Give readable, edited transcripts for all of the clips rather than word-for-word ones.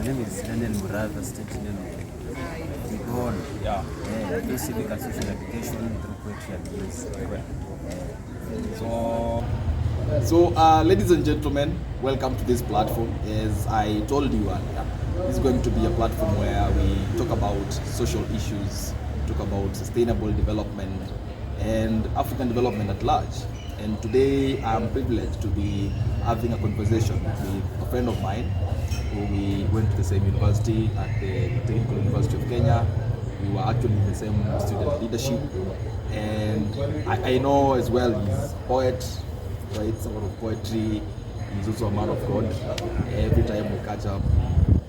name is Daniel Muratha, state name Gone. Yeah. Do civic and social education through poetry and music. So, ladies and gentlemen, welcome to this platform. As I told you earlier, this is going to be a platform where we talk about social issues, talk about sustainable development and African development at large. And today I'm privileged to be having a conversation with a friend of mine who we went to the same university at the Technical University of Kenya. We were actually in the same student leadership, and I know as well he's a poet, writes a lot of poetry. He's also a man of God. Every time we catch up,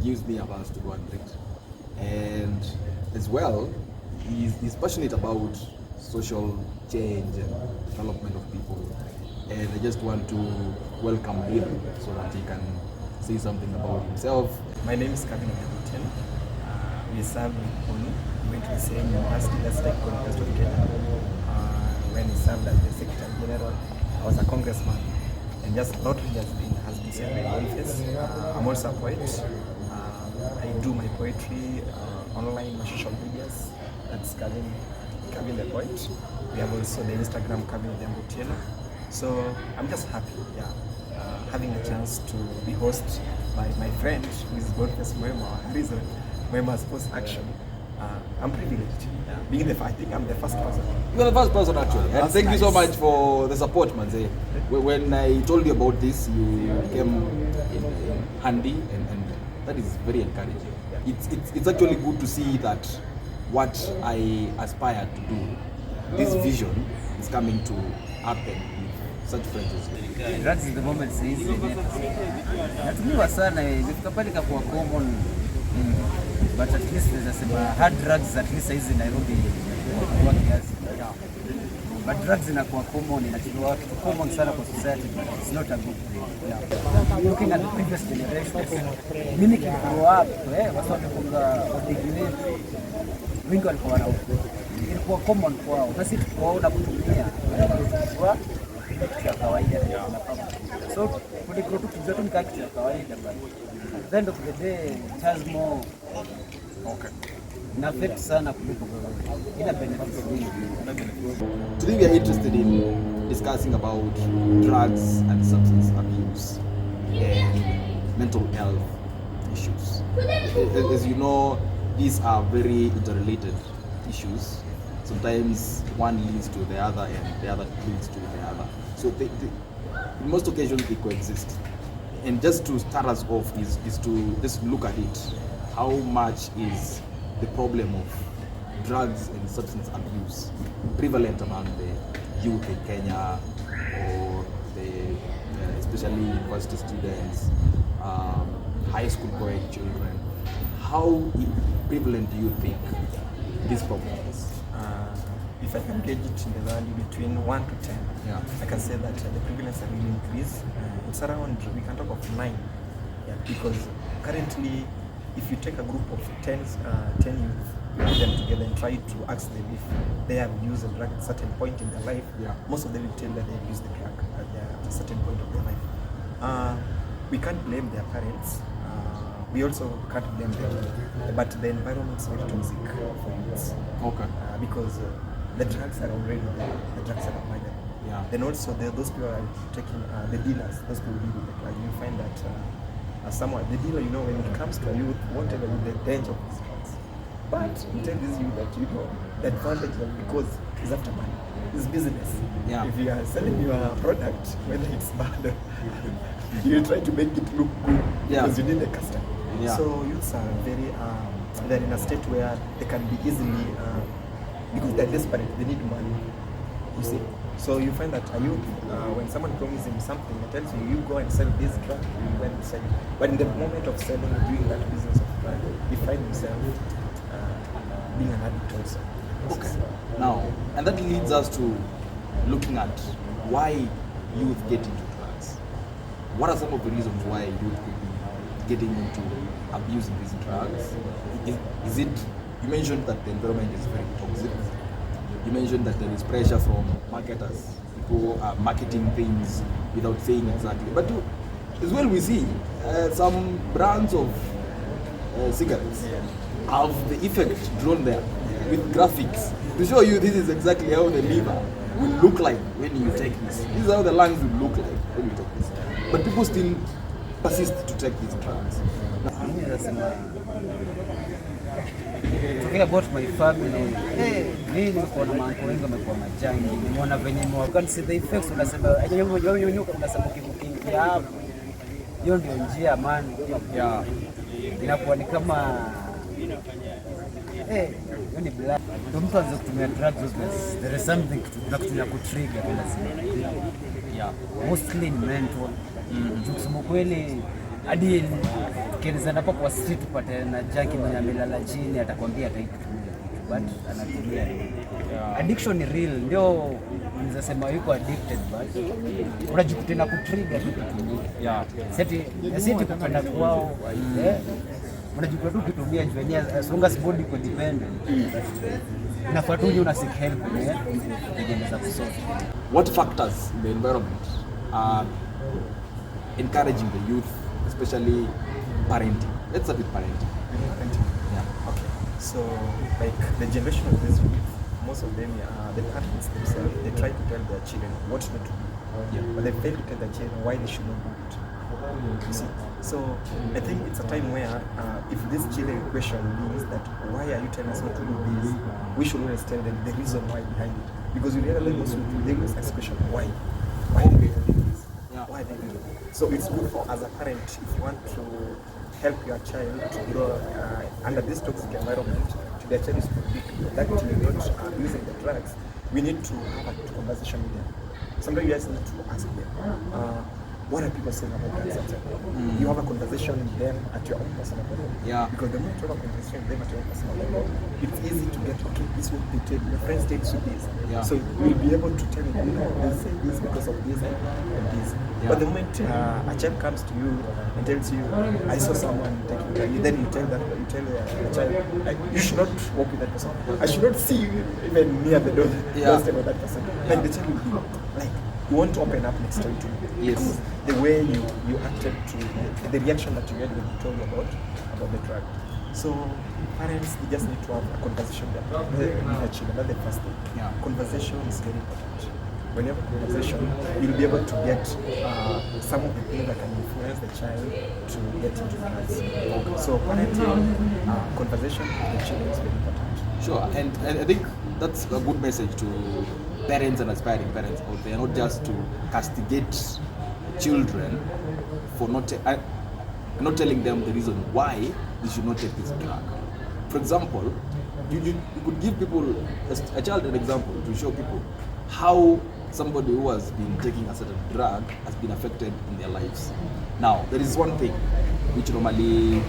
he gives me a verse to go and read. And as well, he's passionate about social change and development of people. And I just want to welcome him so that he can say something about himself. My name is Kevin Gabutin. We served with Olu. We went to the same university, that's Technical University of Kenya. When he served as the Secretary General, I was a congressman. And just a lot has been said by Boniface. I'm also a poet. I do my poetry online, my social medias. That's Kevin the Poet. We have also the Instagram Kevin Gabutin. So I'm just happy, having a chance to be hosted by my friend who is Boniface Mwema, reason Mwema's post action. I'm privileged. I think I'm the first person. You're the first person actually. And That's thank you so nice. much for the support, man. When I told you about this, you came in handy, and that is very encouraging. It's actually good to see that what I aspire to do, this vision, is coming to happen with such friends as you. Drugs is the moment says natumiwa sana imefika pale kwa common, but at least nasema hard drugs at least hizi Nairobi kwa kiasi. But drugs inakuwa common, inachukuliwa common sana kwa society, but it's not a good thing. Looking at the previous generations, mimi grow up watu wamefunga wadigine wingi walikuwa wana ilikuwa common kwao, na sisi tukaona kutumia kwa kitu cha kawaida. So kuliko tu kitu ni kitu cha kawaida, but at the end of the day it has more na effect sana kuliko ina benefits nyingi. Today we are interested in discussing about drugs and substance abuse and mental health issues. As you know, these are very interrelated issues. Sometimes one leads to the other and the other leads to the other. So in most occasions they coexist. And just to start us off is to just look at it. How much is the problem of drugs and substance abuse prevalent among the youth in Kenya, or especially university students, high school going children? How prevalent do you think this problem is? If I can gauge it in the value between 1 to 10, I can say that the prevalence has really increased. It's around, we can talk of 9, because currently, if you take a group of 10 youth, put them together and try to ask them if they have used a drug at a certain point in their life, most of them will tell that they have used the drug at a certain point of their life. We can't blame their parents. We also can't blame them, but the environment is very toxic for youths. Because the drugs are already there, the drugs are available. Then also those people are taking the dealers, those people deal with the drug. You find that the dealer, when it comes to youth, whatever with the danger of these drugs. But you tell this youth that the advantage is because it's after money, it's business. If you are selling your product, whether it's bad, you try to make it look good because you need a customer. So youths are they're in a state where they can be easily, because they're desperate, they need money, you see. So you find that a youth, when someone promises him something, he tells you, you go and sell this drug, you go and sell it. But in the moment of selling, doing that business of drug, he finds himself being an addict also. Now, and that leads us to looking at why youth get into drugs. What are some of the reasons why youth could be getting into abusing these drugs? Is it, you mentioned that the environment is very toxic. You mentioned that there is pressure from marketers. People are marketing things without saying exactly. But as well, we see some brands of cigarettes have the effect drawn there with graphics to show you this is exactly how the liver will look like when you take this. This is how the lungs will look like when you take this. But people still persist to take these drugs. Talking about my family, mimi niko na mambo wengi wamekuwa majangi. Nimeona venye wakati see the effects unasema unasema kivukingia hapo. Hiyo ndio njia man. Yeah. Inakuwa ni kama hiyo ni black. Ndio mtu anaweza kutumia drugs, there is something tunakutumia kutrigger lazima. Yeah. Mostly mental. Kusema kweli hadi tukieleza hapo kwa street tupate na jaki mwenye amelala chini atakwambia ataitumia but anatumia. Addiction ni real, ndio unaweza sema yuko addicted but unajikuta na kutrigger tu kutumia. Yeah. Seti kupenda kwao unajikuta tu kutumia juu as long as body iko dependent. Inafaa tu una seek help kujeneza kusolve. What factors in the environment are encouraging the youth, especially parenting? Let's start with parenting. Yeah. Okay. So, like the generation of this youth, most of them, the parents themselves, they try to tell their children what not to do, but they fail to tell their children why they should not do it. You see? So, I think it's a time where if this children question is that why are you telling us not to do this, we should always tell them the reason why behind it. Because you realize most of them, they always ask question why. Why are they doing this? Why they do it? So it's good for as a parent if you want to help your child to grow under this toxic environment, to their child is productive, not using the drugs. We need to have a conversation with them. Sometimes you guys need to ask them, what are people saying about that subject? You have a conversation with them at your own personal level. Yeah. Because the more you have a conversation with them at your own personal level, it's easy to get, okay, this is what they tell you, your friends tell you this. Yeah. So you'll be able to tell them, they say this because of this and this. Yeah. But the moment a child comes to you and tells you, I saw someone taking drugs, then you tell the child, like, you should not walk with that person. I should not see you even near the door. Doorstep of that person. Like the child will be like, you want to open up next time to you. Yes. The way you acted to the reaction that you had when he told you about the drug. So parents, they just need to have a conversation with their children. That's the first thing. Yeah. Conversation is very important. When you have a conversation, you'll be able to get some of the things that can influence the child to get into drugs. So parenting, conversation with the children is very important. Sure, and I think that's a good message to parents and aspiring parents out there, not just to castigate children for not telling them the reason why they should not take this drug. For example, you could give people, a child an example to show people how somebody who has been taking a certain drug has been affected in their lives. Now, there is one thing which normally,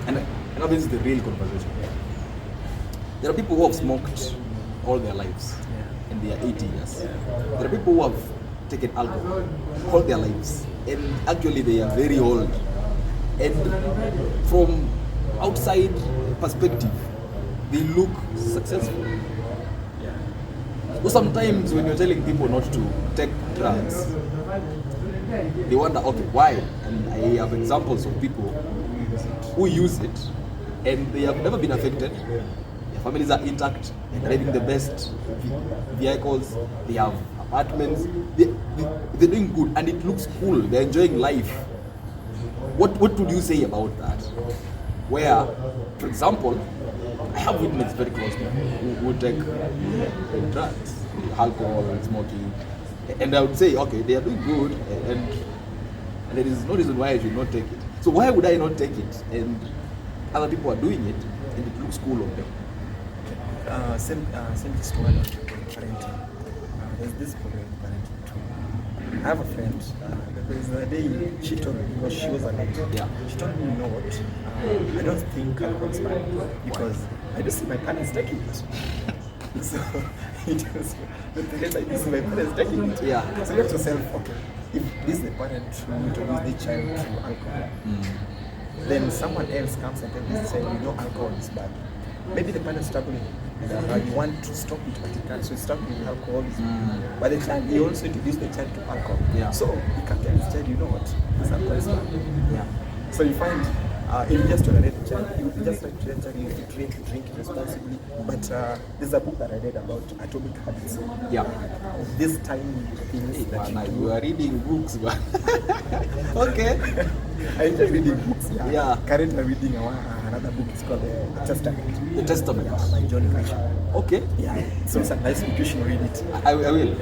and I know this is the real conversation. There are people who have smoked all their lives, and they are 80 years. There are people who have taken alcohol all their lives, and actually they are very old. And from outside perspective, they look successful. So sometimes when you're telling people not to take drugs, they wonder, okay, why? And I have examples of people who use it, and they have never been affected. Their families are intact, they're driving the best vehicles, they have apartments, they're doing good, and it looks cool, they're enjoying life. What would you say about that? Where, for example, I have witnessed very close people who take drugs, alcohol and smoking, and I would say, okay, they are doing good, and there is no reason why I should not take it. So why would I not take it? And other people are doing it, and it looks cool on them. Same story on parenting. There's this problem with parenting too. I have a friend. There's a day she told me, because she was alone. Yeah. She told me, you know what? I don't think alcohol is bad because I just see my parents taking it. So it was the parents, I see my parents taking it. Yeah. So you have to yourself, okay, if this is the parent who introduced the child to alcohol, then someone else comes and tells this child, you know, alcohol is bad. Maybe the parent is struggling. You want to stop it, but you can't. So you start with alcoholism. But the child, you also introduce the child to alcohol. Yeah. So you can tell the child, you know what, this alcohol is bad. Yeah. So you find, if you just tolerate the child, just like to tell you to drink responsibly. But there's a book that I read about atomic habits. Yeah. These tiny things that you are reading books, man. Okay. I enjoy reading books. Yeah. Currently I'm reading another book. It's called The Testament. The Testament. Yeah, by John Grisham. Okay. Yeah. So it's a nice book. You should read it. I will.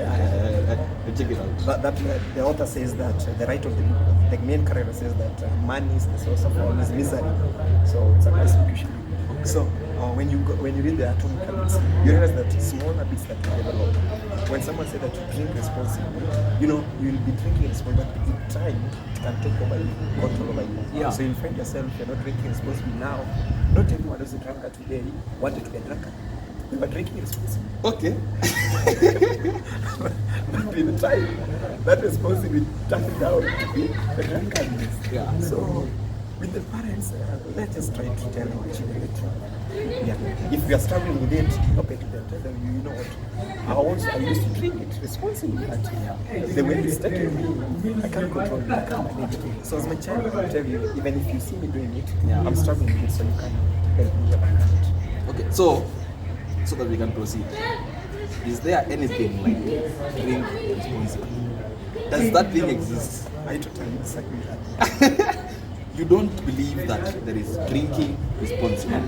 Check it out. But that the author says that the right of the main character says that money is the source of all his misery. So it's a nice book. You should read. So when you read the atomic habits, you realize that small habits that you develop. When someone says that you drink responsibly, you'll be drinking responsibly, but in time it can take over you, control over you. Yeah. So you'll find yourself you're not drinking responsibly now. Not everyone who's a drunkard today wanted to be a drunkard. They were drinking responsibly. Okay. But in time, that responsibility turned down to be the drunkardness. Yeah. So with the parents, let's just try to tell our children the truth. Yeah. If we are struggling with it, okay, to them, tell them, you know what, I used to drink it responsibly, but the way it's taking me, I can't control it, I can't manage it. So as my child, I will tell you, even if you see me doing it, I'm struggling with it, so you can help me manage it. Okay, so that we can proceed. Is there anything like drink responsibly? Does that thing exist? I totally disagree with that. You don't believe that there is drinking responsibly.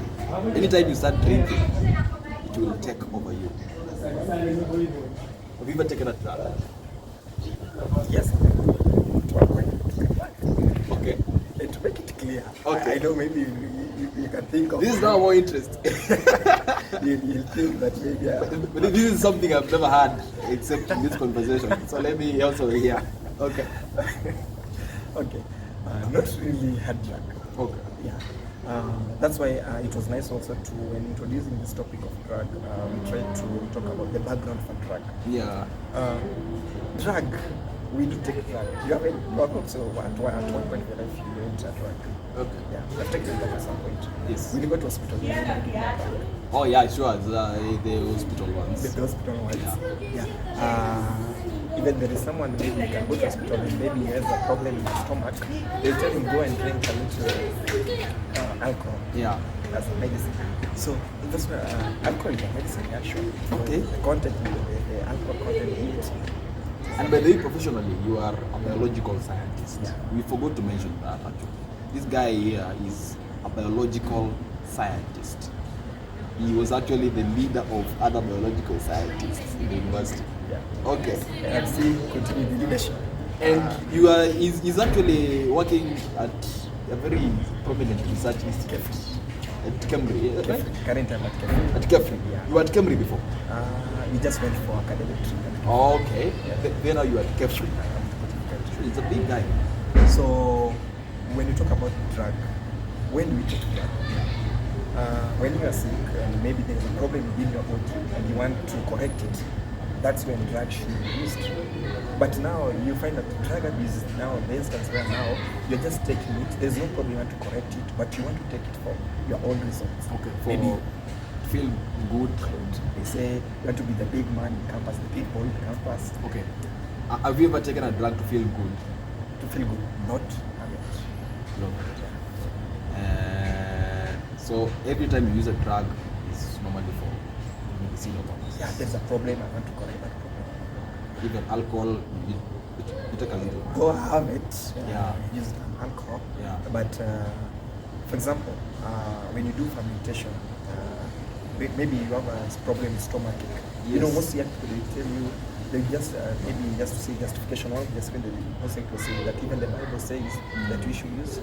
Anytime you start drinking, it will take over you. Have you ever taken a drug? Yes. Okay. And to make it clear, Okay. I know maybe you can think of This is now more interesting. you'll think that maybe But this is something I've never had except in this conversation. So let me also hear. Okay. okay. Not really hard drug. Okay. Yeah. That's why it was nice also to, when introducing this topic of drug, we tried to talk about the background for drug. Yeah. Drug, we do take drug. You have also at one point in your life you went a drug. Okay. Yeah, I've taken drug at some point. Yes. When you go to hospital, you need to drug. Oh yeah, sure. The hospital ones. The hospital ones. Yeah. Even there is someone maybe you can go to hospital and maybe he has a problem in his stomach. They tell him go and drink a little alcohol. Yeah. As a medicine. So that's why alcohol is a medicine actually. Okay. The content, the alcohol content in it. And by the way, professionally, you are a biological scientist. Yeah. We forgot to mention that actually. This guy here is a biological scientist. He was actually the leader of other biological scientists in the university. Yeah. Okay. And see, continue the leadership. And he's actually working at a very prominent research institute at Cambridge, right? Currently I'm at Kefri. At Cambridge. Yeah. You were at Cambridge before? We just went for academic treatment. Okay. Then now you are at Cambridge. It's a big guy. So when you talk about drug, when do we take drug? When you are sick and maybe there is a problem within your body and you want to correct it, that's when drug should be used. But now you find that drug abuse is now the instance where now you're just taking it, there's no problem, you want to correct it, but you want to take it for your own reasons. Okay. Maybe Feel good. they say you want to be the big man in campus, the big boy in campus. Okay. Have you ever taken a drug to feel good? To feel good, not habit. No. So every time you use a drug, it's normally for medicinal purposes. Yeah, there's a problem, I want to correct that problem. Even alcohol, you take a little. Go have it. Yeah. Use alcohol. Yeah. But for example, when you do fermentation, maybe you have a problem with stomachache. Yes. You know, most young people they tell you they just maybe just to say justification, or just when they most people say that even the Bible says that we should use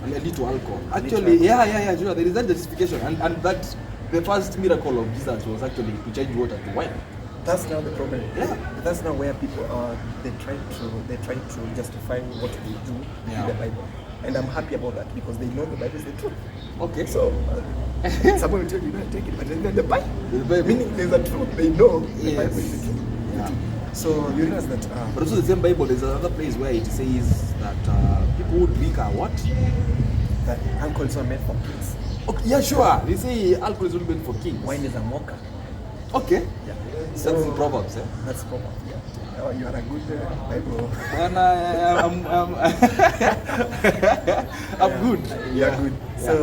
A little alcohol. Actually, yeah, sure. There is that justification, and that the first miracle of Jesus was actually to change water to wine. That's now the problem. Yeah. That's now where people are. They try to justify what they do in the Bible, and I'm happy about that because they know the Bible is the truth. Okay. So someone will tell you not take it, but then the Bible, meaning there's a truth. They know the Bible is the truth. Yeah. So you realize that. But also the same Bible, there's another place where it says that people who drink are what? That alcohol is not meant for kids. Okay, yeah, sure. They say alcohol is only meant for kings. Wine is a mocha. Okay. Yeah. So that's in Proverbs, eh? That's Proverbs. Yeah. Oh, you are a good Bible. And I'm good. You are good. Yeah. So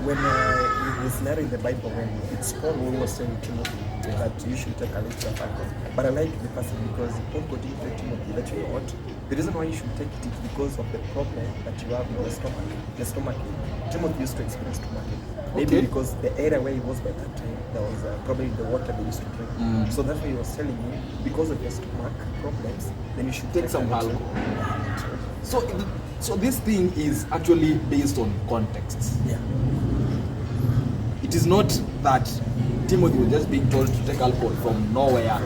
when in the scenario in the Bible, when it's Paul who was telling Timothy that you should take a little of alcohol. But I like the passage because Paul continued to tell Timothy that, you know what, the reason why you should take it is because of the problem that you have in the stomach. The stomach. Timothy used to experience stomach. Maybe because the area where he was by that time, there was probably the water they used to drink. So that's why he was telling him, because of your stomach problems, then you should take some alcohol. So this thing is actually based on context. Yeah. It is not that Timothy was just being told to take alcohol from nowhere.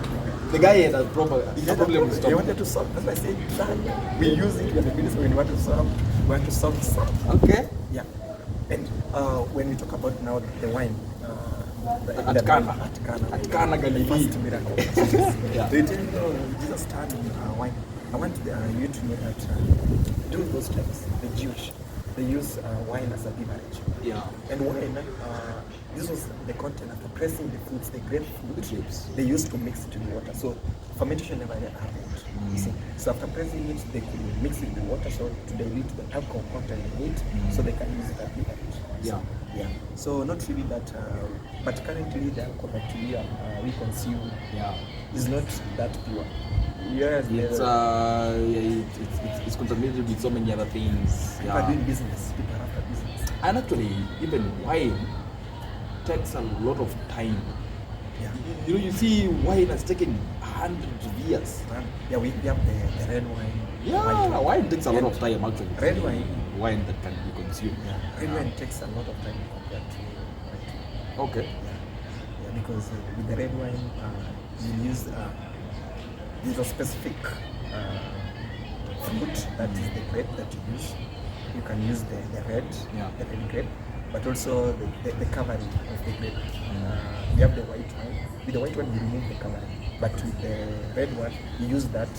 The guy had a problem with stomach. He wanted to solve. That's why I said that we use it when the ministry when we want to solve something. Okay. Yeah. And when we talk about now the wine, at Cana Galilee. First miracle. Yeah. They tell you, Jesus turned wine. I want you to know that during those times, the Jewish, they use wine as a beverage. Yeah. And wine, this was the content after pressing the fruits, the grapefruit, they used to mix it in water. So fermentation never happened. You see? So after pressing it, they could mix it in water so to dilute the alcohol content in it, so they can use it as beverage. Yeah. Yeah. So not really that, but currently the alcohol that we consume is not that pure. Yes, it's contaminated with so many other things. People are doing business. People are after business. And actually, even wine takes a lot of time. Yeah. You see, wine has taken hundreds of years. Yeah, we have the red wine. Yeah, wine takes a lot of time actually. Red wine. Wine that can be consumed. Yeah. Red wine takes a lot of time compared to white wine. Okay. Yeah, because with the red wine, you use there's a specific fruit that is the grape that you use. You can use the red grape, but also the covering of the grape. You have the white one. With the white one, you remove the covering, but with the red one, you use that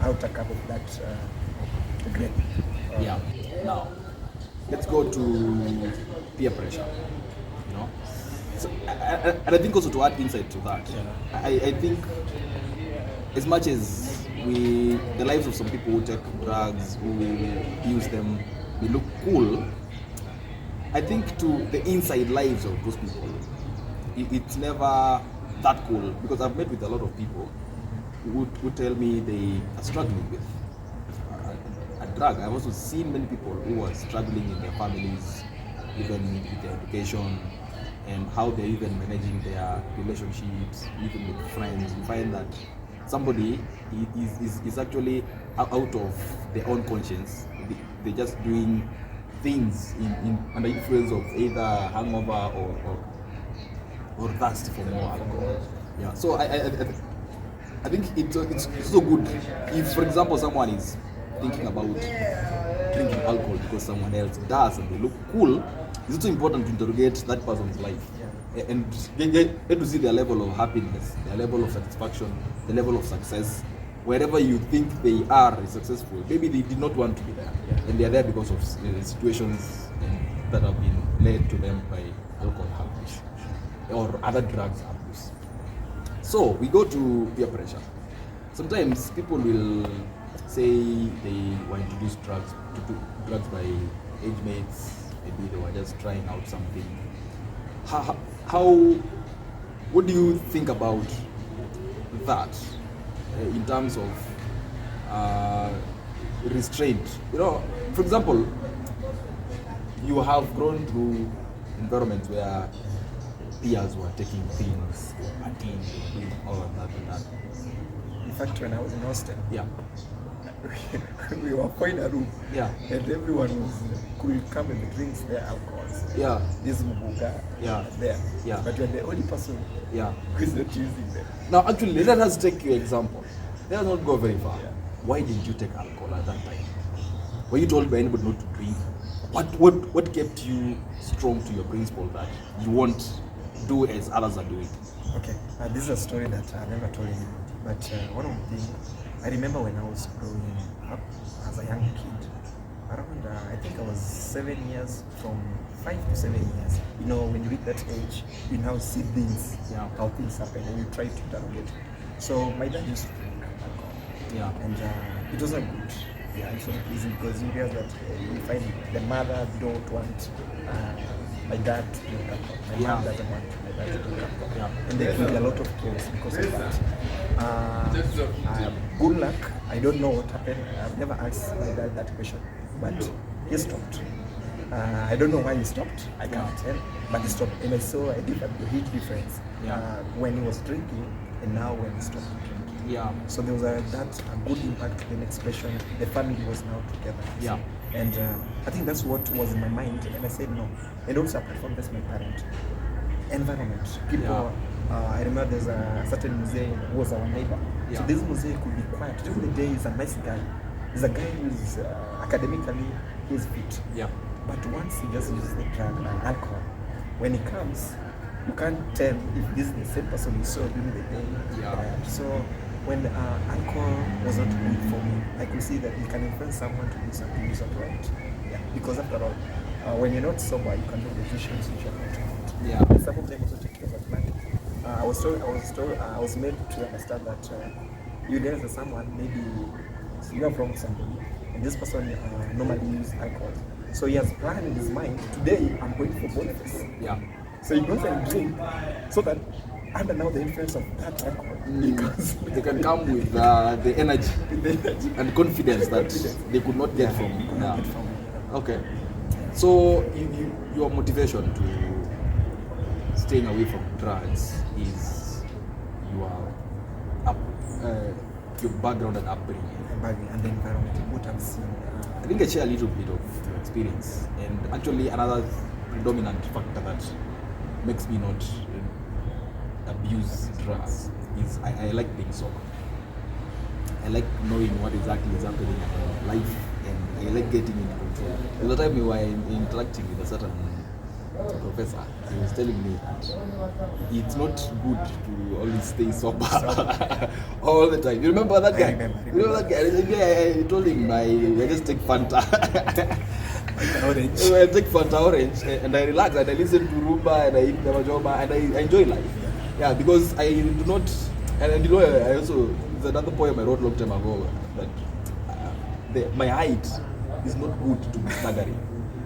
outer cover of that grape. Now, let's go to peer pressure. So, and I think also to add insight to that, I think as much as the lives of some people who take drugs, who use them, they look cool, I think to the inside lives of those people, it's never that cool, because I've met with a lot of people who tell me they are struggling with a drug. I've also seen many people who are struggling in their families, even with their education, and how they're even managing their relationships, even with friends. You find that somebody is actually out of their own conscience. They're just doing things under influence of either hangover or thirst for more alcohol. Yeah. So I think it's so good if, for example, someone is thinking about drinking alcohol because someone else does and they look cool. It's also important to interrogate that person's life and get to see their level of happiness, their level of satisfaction, the level of success. Wherever you think they are successful, maybe they did not want to be there, and they are there because of situations that have been led to them by alcohol abuse or other drugs abuse. So we go to peer pressure. Sometimes people will say they were introduced to drugs by age mates. Maybe they were just trying out something. What do you think about that in terms of restraint? For example, you have grown through environments where peers were taking things, partying, doing all of that and that. In fact, when I was in hostel, we were in a room, and everyone could come and drink their alcohols. This mubuga, there. But you're the only person who is not using them. Now, actually, let us take your example. Let us not go very far. Why didn't you take alcohol at that time? Were you told by anybody not to drink? What kept you strong to your principle that you won't do as others are doing? Okay, this is a story that I've never told anybody. But one of the things I remember when I was growing up as a young kid, around I think I was 7 years, from 5 to 7 years. When you reach that age, you now see things, how things happen, and you try to interrogate. So my dad used to drink alcohol, and it wasn't good. It wasn't easy because you realize that you find the mother don't want my dad to drink alcohol. My mom doesn't want my dad to drink alcohol. And there could be a lot of chaos because of that. Good luck. I don't know what happened. I've never asked my dad that question, but he stopped. I don't know why he stopped. I can't tell, but he stopped. And I saw a huge difference when he was drinking and now when he stopped drinking. Yeah. So there was a good impact. The next question, the family was now together. Yeah. And I think that's what was in my mind. And I said no. And also apart from this, my parent, environment, people. I remember there's a certain museum who was our neighbor. Yeah. So this museum could be quiet. During the day, he's a nice guy. He's a guy who's academically he's fit. Yeah. But once he just uses the drug and alcohol, when he comes, you can't tell if this is the same person you saw during the day. Yeah. So when alcohol was not good for me, I could see that it can influence someone to do something is not right. Yeah. Because after all, when you're not sober, you can make decisions which are not right. Yeah. And some of them also take care of advantage. I was made to understand that you dance with someone, maybe you are from somebody, and this person normally uses alcohol. So he has planned in his mind, today I'm going for Boniface. Yeah. So he goes and drink, so that under now the influence of that alcohol, they can come with the energy and confidence that they could not get from. Okay. So your motivation to staying away from drugs is your background and upbringing. And the environment, what I'm seeing. I think I share a little bit of your experience, and actually another predominant factor that makes me not abuse drugs is I like being sober. I like knowing what exactly is happening in my life, and I like getting in control. There was a time we were interacting with a certain professor. He was telling me that it's not good to always stay sober all the time. You remember that guy? I remember. You remember that guy? I told him I just take Fanta. Orange. I take Fanta orange and I relax and I listen to Rumba and I eat Namajoba and I enjoy life. Yeah, because I do not, and you know, I also, there's another poem I wrote a long time ago that my height is not good to be staggering.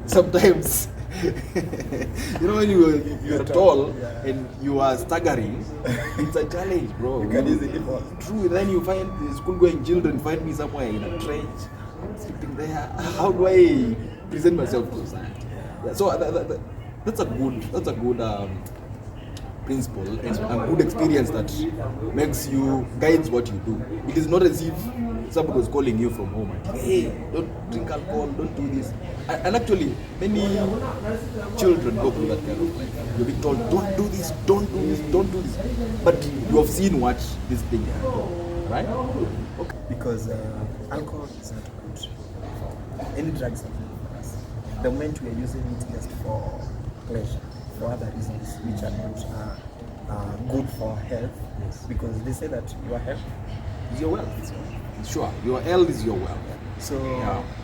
Sometimes, you know, when you're tall and you are staggering, it's a challenge, bro. You can easily fall. True, then you find the school-going children find me somewhere in a trench, sleeping there. How do I present myself to society? Yeah, so that's a good principle and a good experience that makes you guides what you do. It is not as if somebody was calling you from home and hey, don't drink alcohol, don't do this. And actually, many children go through that kind of life. You're being told, don't do this, don't do this, don't do this. But you have seen what this thing can do, right? Okay. Because alcohol is not good for any drugs are good for us. The moment we are using it just for pleasure, for other reasons which are not good for health, because they say that your health is your wealth. Sure, your health is your wealth. So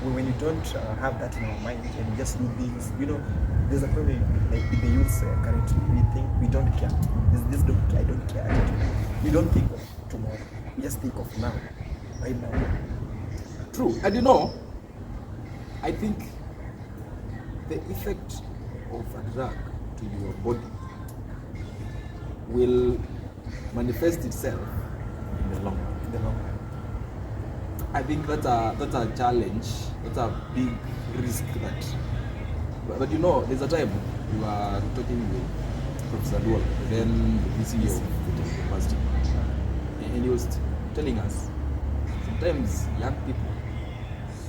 when you don't have that in our mind and you just do things, you know, there's a problem like with the youth currently. We think we don't care. I don't care. We don't think of tomorrow. We just think of now, right now. True, and you know, I think the effect of a drug to your body will manifest itself in the long run. I think that's a challenge. That's a big risk that. But you know, there's a time you are talking with Professor Dual, then the VC of the university, and he was telling us sometimes young people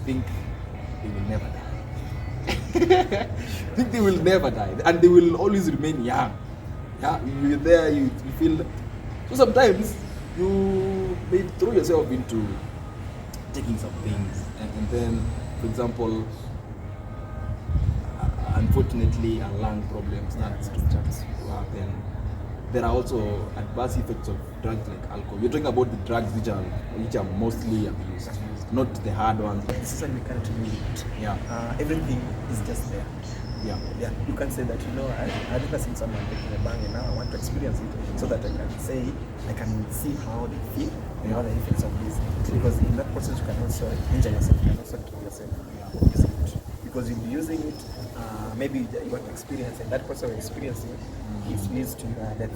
think they will never die. Think they will never die, and they will always remain young. Yeah, you're there, you feel. So sometimes you may throw yourself into taking some things, and then, for example, unfortunately, a lung problem starts to happen. There are also adverse effects of drugs like alcohol. You're talking about the drugs which are mostly abused, not the hard ones. But this is when we can't do it. Yeah. Everything is just there. Yeah. You can say that, you know, I've never seen someone taking a bang and now I want to experience it so that I can say, I can see how they feel and what the effects of this. Because in that process you can also injure yourself, you can also kill yourself using it. Because you'll be using it maybe you are experiencing, that person you're experiencing, it leads to death.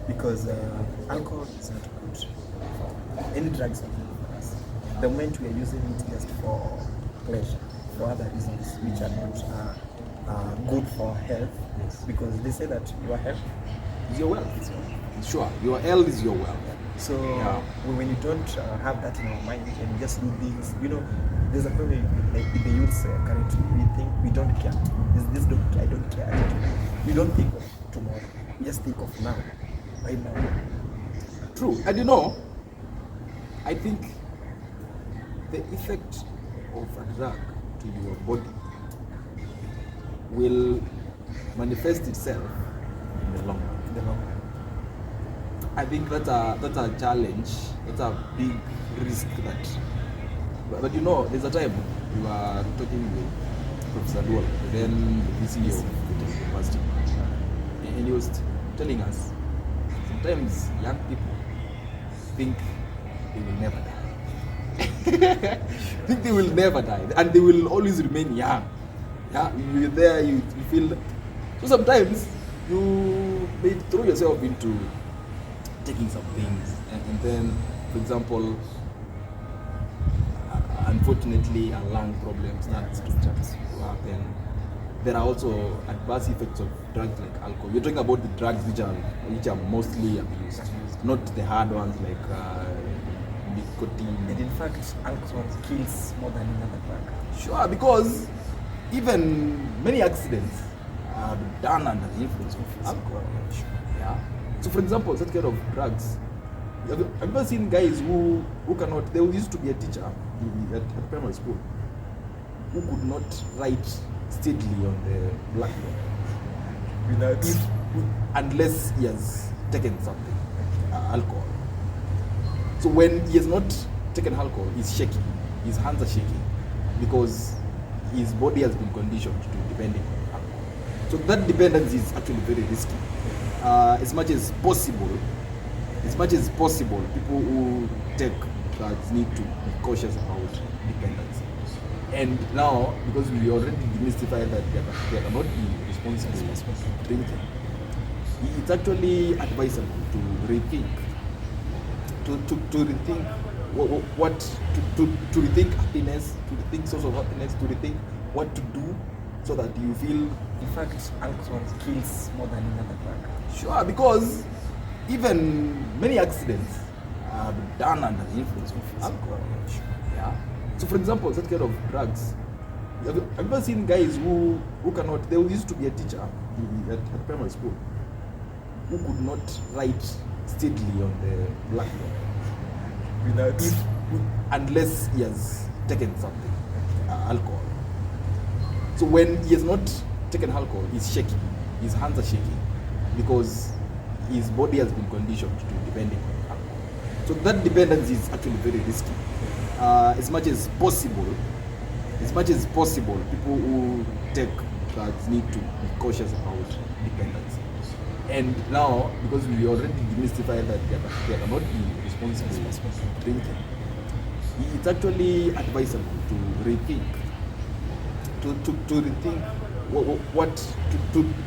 Because alcohol is not good for any drugs. The moment we are using it just for pleasure, for other reasons which are not good for health, because they say that your health is your wealth. Sure, your health is your wealth. So when you don't have that in your mind and you just do things, there's a problem like in the youth currently. We think we don't care. This I don't care. We don't think of tomorrow. We just think of now, right now. True, and I think the effect of a drug to your body will manifest itself in the long run. I think that's a challenge, that's a big risk but there's a time we were talking with Professor Dual, then the VC of the university, and he was telling us sometimes young people think they will never die. Think they will never die, and they will always remain young. Yeah, you're there, you feel. So sometimes you may throw yourself into taking some things, and then, for example, unfortunately, a lung problem starts to happen. There are also adverse effects of drugs like alcohol. You're talking about the drugs which are mostly abused, not the hard ones like nicotine. And in fact, alcohol kills more than another drug. Sure, because even many accidents are done under the influence of alcohol. Yeah. So, for example, that kind of drugs. Have you ever seen guys who cannot? There used to be a teacher at primary school who could not write steadily on the blackboard unless he has taken something, alcohol. So when he has not taken alcohol, he's shaking. His hands are shaking because his body has been conditioned to depending on alcohol. So that dependence is actually very risky. As much as possible, people who take drugs need to be cautious about dependency. And now, because we already demystified that they cannot be responsible for drinking, it's actually advisable to rethink, to rethink to rethink happiness, to rethink source of happiness, to rethink what to do so that you feel. In fact, alcohol kills more than another drug. Sure, because even many accidents are done under the influence of alcohol. Yeah. So, for example, that kind of drugs. Have you ever seen guys who cannot? There used to be a teacher at primary school who could not write steadily on the blackboard unless he has taken something, alcohol. So when he has not taken alcohol, he's shaking. His hands are shaking because his body has been conditioned to depending on alcohol. So that dependence is actually very risky. As much as possible, people who take drugs need to be cautious about dependency. And now, because we already demystified that they cannot be responsible for drinking, it's actually advisable to rethink, to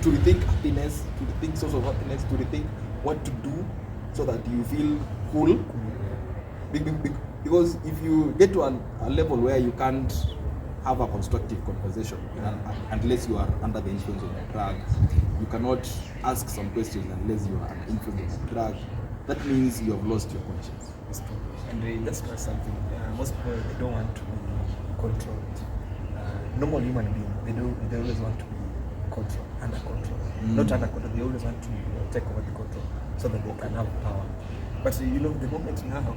rethink happiness, to rethink source of happiness, to rethink what to do so that you feel cool. Because if you get to a level where you can't have a constructive conversation unless you are under the influence of a drug, you cannot ask some questions unless you are under the influence of a drug, that means you have lost your conscience. And that's not something, most people, they don't want to be controlled. Normal human being, they always want to be under control. Not under control, they always want to take over the control so that they can have power. But the moment now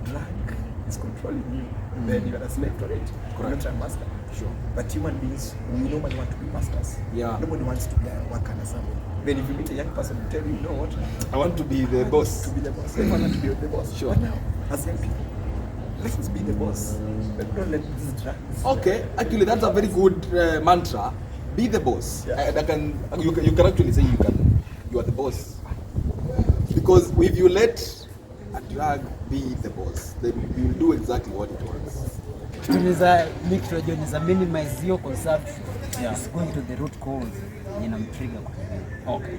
drug is controlling you, then you are a slave to it. You're not a master. Sure. But human beings, we normally want to be masters. Yeah. Nobody wants to be a worker or something. Then if you meet a young person who tell you, you know what? I want to be the boss. To be the boss. Everyone wants to be the boss. Sure. But now, as young people, let us be the boss. But don't let this drug. Okay, actually that's a very good mantra. Be the boss. Yeah. You can actually say you are the boss. Because if you let a drug be the boss, then you will do exactly what it wants. tunaweza make sure tunaweza minimize your consumption. It's going to the root cause inamtrigger kwa. Okay.